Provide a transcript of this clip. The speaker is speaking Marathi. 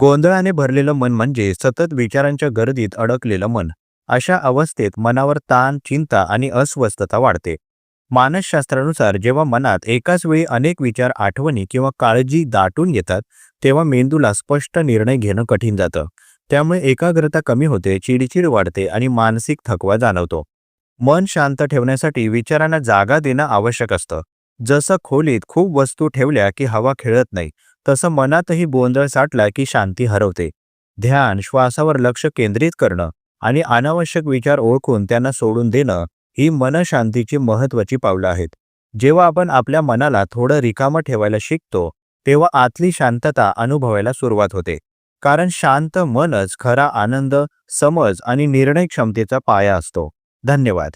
गोंधळाने भरलेलं मन म्हणजे सतत विचारांच्या गर्दीत अडकलेलं मन. अशा अवस्थेत मनावर ताण, चिंता आणि अस्वस्थता वाढते. मानसशास्त्रानुसार जेव्हा मनात एकाच वेळी अनेक विचार, आठवणी किंवा काळजी दाटून येतात, तेव्हा मेंदूला स्पष्ट निर्णय घेणं कठीण जातं. त्यामुळे एकाग्रता कमी होते, चिडचिड वाढते आणि मानसिक थकवा जाणवतो. मन शांत ठेवण्यासाठी विचारांना जागा देणं आवश्यक असतं. जसं खोलीत खूप वस्तू ठेवल्या की हवा खेळत नाही, तसं मनातही गोंधळ साठला की शांती हरवते. ध्यान, श्वासावर लक्ष केंद्रित करणं आणि अनावश्यक विचार ओळखून त्यांना सोडून देणं ही मनशांतीची महत्त्वाची पावलं आहेत. जेव्हा आपण आपल्या मनाला थोडं रिकामं ठेवायला शिकतो, तेव्हा आतली शांतता अनुभवायला सुरुवात होते. कारण शांत मनच खरा आनंद, समज आणि निर्णय क्षमतेचा पाया असतो. धन्यवाद.